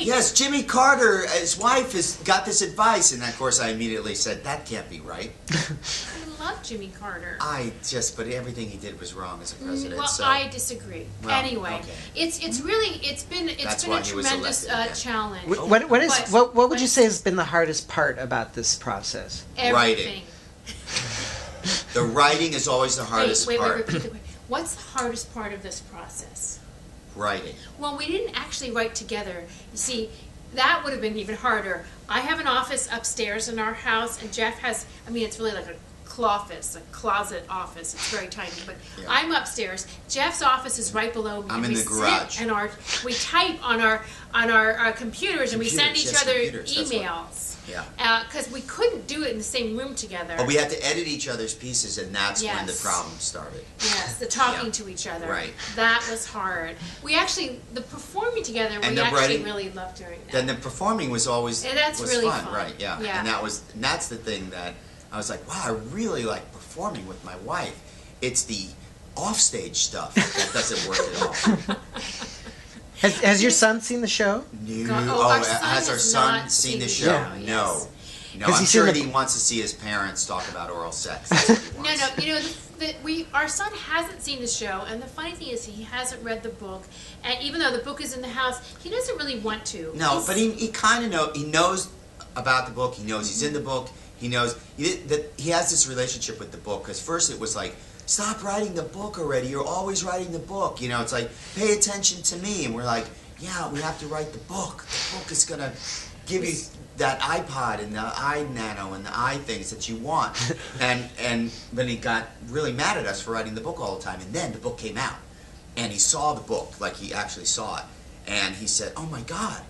great. Yes, Jimmy Carter, his wife, has got this advice. And of course I immediately said, that can't be right. I love Jimmy Carter. But everything he did was wrong as a president. Well, so. I disagree. Well, anyway, okay. it's been a tremendous challenge. What would you say has been the hardest part about this process? Everything. Writing. The writing is always the hardest part. Repeat the question. What's the hardest part of this process? Writing. Well, we didn't actually write together. You see, that would have been even harder. I have an office upstairs in our house, and Jeff has, it's really like a closet office. It's very tiny, but yeah. I'm upstairs. Jeff's office is right below me. I'm in the garage. And we type on our computers, and we send each other emails. Yeah. Because we couldn't do it in the same room together. But we had to edit each other's pieces, and that's when the problem started. Yes, the talking to each other. Right. That was hard. The performing together, really loved doing that. Then the performing was always really fun. Right, yeah. And that's the thing that I was like, wow, I really like performing with my wife. It's the offstage stuff that doesn't work at all. Has your son seen the show? No. Has our son seen the show? Yeah. No. No, I'm sure he wants to see his parents talk about oral sex. No. Our son hasn't seen the show, and the funny thing is he hasn't read the book. And even though the book is in the house, he doesn't really want to. No, but he kind of knows. He knows about the book. He knows he's in the book. He knows that he has this relationship with the book. Because first it was like, stop writing the book already. You're always writing the book. It's like, pay attention to me. And we're like, yeah, we have to write the book. The book is going to give you that iPod and the iNano and the iThings that you want. And then he got really mad at us for writing the book all the time. And then the book came out. And he saw the book, like he actually saw it. And he said, oh my God,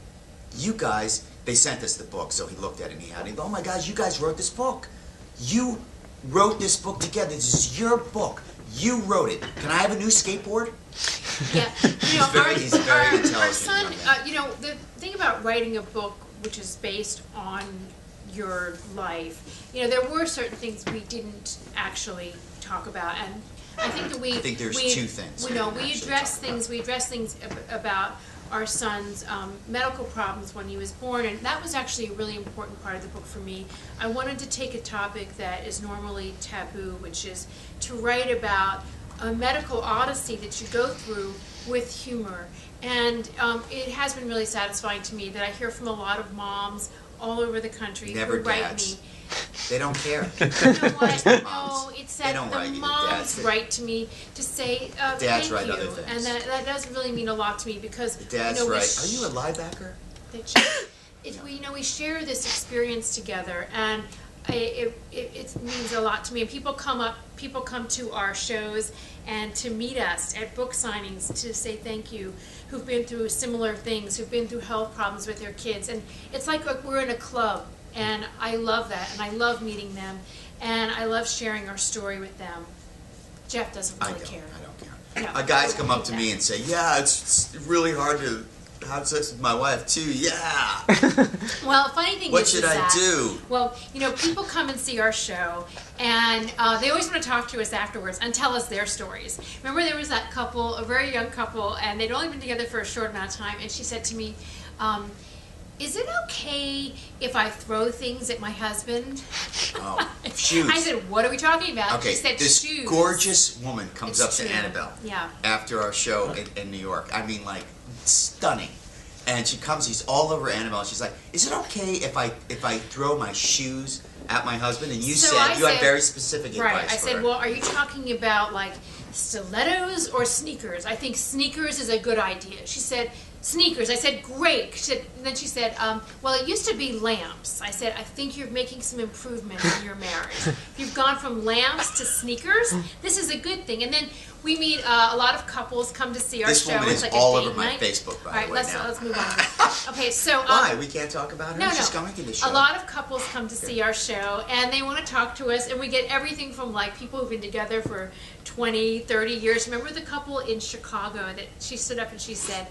you guys, they sent us the book. So he looked at it and he goes, oh my gosh, you guys wrote this book. You wrote this book together. This is your book. You wrote it. Can I have a new skateboard? Yeah. He's very intelligent. Our son, the thing about writing a book which is based on your life, there were certain things we didn't actually talk about, and I think there's two things. We address things about our son's medical problems when he was born, and that was actually a really important part of the book for me. I wanted to take a topic that is normally taboo, which is to write about a medical odyssey that you go through with humor. And it has been really satisfying to me that I hear from a lot of moms all over the country who write me. They don't care. You know what? No, it's that the moms write to me to say thank you. Other things. And that does really mean a lot to me because Dad's right. Are you a linebacker? We share this experience together, and it means a lot to me. And people come to our shows and to meet us at book signings to say thank you, who've been through similar things, who've been through health problems with their kids. And it's like we're in a club, and I love that, and I love meeting them, and I love sharing our story with them. Jeff doesn't really care. I don't care. Guys come up to me and say, yeah, it's really hard to have sex with my wife too. Yeah. Well, funny thing what should I do? Well, people come and see our show, and they always want to talk to us afterwards and tell us their stories. Remember, there was that couple, a very young couple, and they'd only been together for a short amount of time, and she said to me, is it okay if I throw things at my husband? Oh, shoes. I said, what are we talking about? Okay, she said, this shoes. Gorgeous woman comes up true. to Annabelle after our show in New York. Stunning. And she comes, she's all over Annabelle. She's like, is it okay if I throw my shoes at my husband? And you said had very specific advice. Right. I said, well, are you talking about like stilettos or sneakers? I think sneakers is a good idea. She said, sneakers. I said, great. And then she said, well, it used to be lamps. I said, I think you're making some improvement in your marriage. If you've gone from lamps to sneakers, this is a good thing. And then we meet a lot of couples come to see our show. This woman is all over my Facebook, by the way, now. Let's move on. Okay, so... Why? We can't talk about her? No. She's coming to the show. A lot of couples come to see our show, and they want to talk to us, and we get everything from, people who've been together for 20, 30 years. Remember the couple in Chicago that she stood up and she said,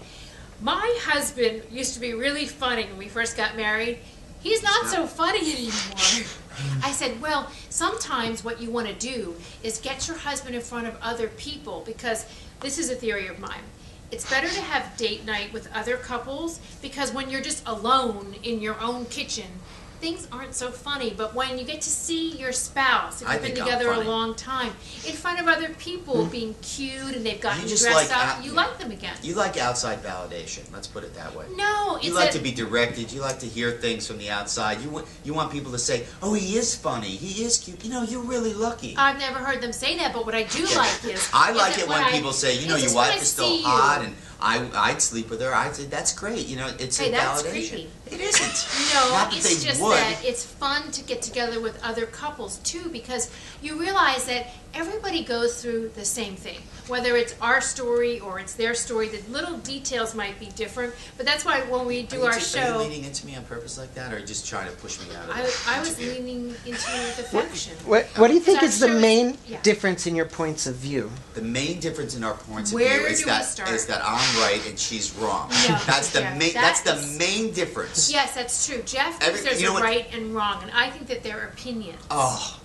my husband used to be really funny when we first got married. He's not so funny anymore. I said, well, sometimes what you want to do is get your husband in front of other people, because this is a theory of mine. it's better to have date night with other couples, because when you're just alone in your own kitchen, things aren't so funny. But when you get to see your spouse, if I you've been think I'm together a funny. long time, in front of other people being cute and they've gotten You just dressed like up, you like them again. You like outside validation. Let's put it that way. No, it's You like to be directed. You like to hear things from the outside. You want people to say, "Oh, he is funny. He is cute." You know, you're really lucky. I've never heard them say that, but what I do like is I is like that it when people say, "You know, it's your just when wife I is still see you. hot," and I'd sleep with her. I'd say, "That's great." You know, it's Hey, a that's validation. creepy. It isn't. No, Not that it's they just would. that it's fun to get together with other couples too, because you realize that everybody goes through the same thing. Whether it's our story or it's their story, the little details might be different, but that's why when we do our Are you show, leaning into me on purpose like that, or are you just trying to push me out of I was interview? leaning into you with affection. What do you think Our is the show is- main yeah. difference in your points of view? The main difference in our points of Where view is do we that start? I'm right and she's wrong. No, that's the Jeff, main. that That's the is- main difference. Yes, that's true. Jeff thinks Every- there's you know a what- right and wrong, and I think that they're opinions. Oh,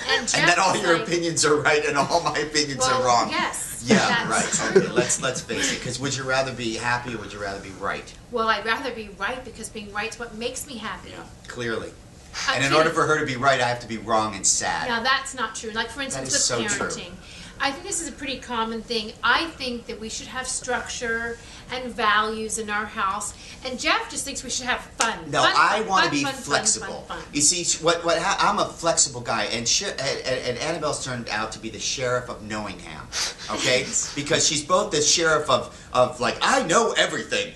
And Jeff and that all is your like, opinions are right and all my opinions well, are wrong. Yes. Yeah, that's right. true. Okay, let's face it. Because would you rather be happy or would you rather be right? Well, I'd rather be right, because being right's what makes me happy. Yeah, clearly. I'm And in kidding. order for her to be right, I have to be wrong and sad. Now that's not true. Like for instance is with so true. parenting. I think this is a pretty common thing. I think that we should have structure and values in our house, and Jeff just thinks we should have fun. No, Fun, I fun, want to fun, be fun, fun, flexible. fun, fun. You see, I'm a flexible guy, and Annabelle's turned out to be the sheriff of Knowingham, okay? Because she's both the sheriff of like, I know everything.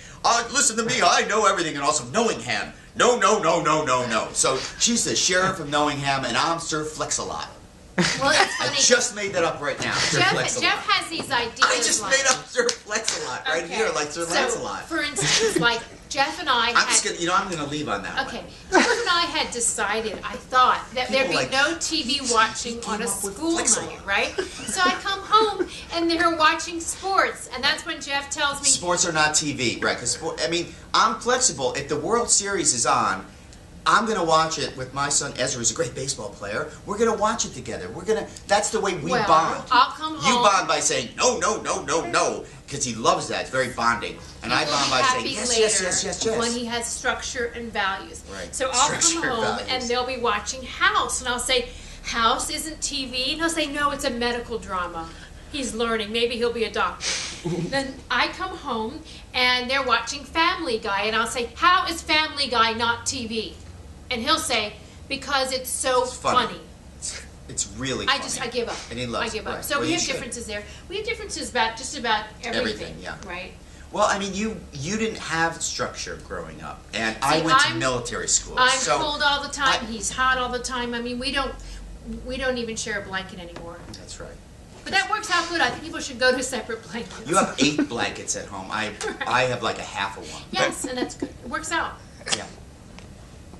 Listen to me, I know everything, and also Knowingham. No, no, no, no, no, no. So she's the sheriff of Knowingham, and I'm Sir Flex-a-Lot. Well, it's I funny. just made that up right now, Sir Flex-a-Lot. Jeff has these ideas. I just like, made up Sir Flex-a-Lot right okay, here, like Sir so, Lancelot. For instance, like Jeff and I I'm just had. gonna, I'm gonna leave on that Okay, one. Jeff and I had decided, I thought, that there'd be People like, no TV watching he on a came up with school Flex-a-Lot. night, right? So I come home and they're watching sports, and that's when Jeff tells me, Sports are not TV, right? Because I mean, I'm flexible. If the World Series is on, I'm gonna watch it with my son Ezra, who's a great baseball player. We're gonna watch it together. That's the way we well, bond. I'll come home. You bond by saying no, no, no, no, no, because he loves that. It's very bonding. And I He'll bond be by happy saying yes, later yes, yes, yes, yes. when he has structure and values. Right. So I'll Structure come and home values. and they'll be watching House, and I'll say, House isn't TV, and he'll say, no, it's a medical drama. He's learning. Maybe he'll be a doctor. Then I come home and they're watching Family Guy, and I'll say, how is Family Guy not TV? And he'll say, because it's so It's funny. funny. It's really I funny. give up. And he loves I give it, up. right. So Well, we you have should. differences there. We have differences about just about everything. yeah. Right? Well, I mean, you didn't have structure growing up, and I went to I'm- military school. I'm so cold all the time. I- He's hot all the time. I mean, we don't even share a blanket anymore. That's right. But that works out good. I think people should go to separate blankets. You have 8 blankets at home. I have like a half of one. Yes, and that's good. It works out. Yeah.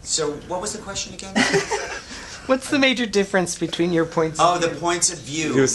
So, what was the question again? What's the major difference between your points of Oh, view? the points of view.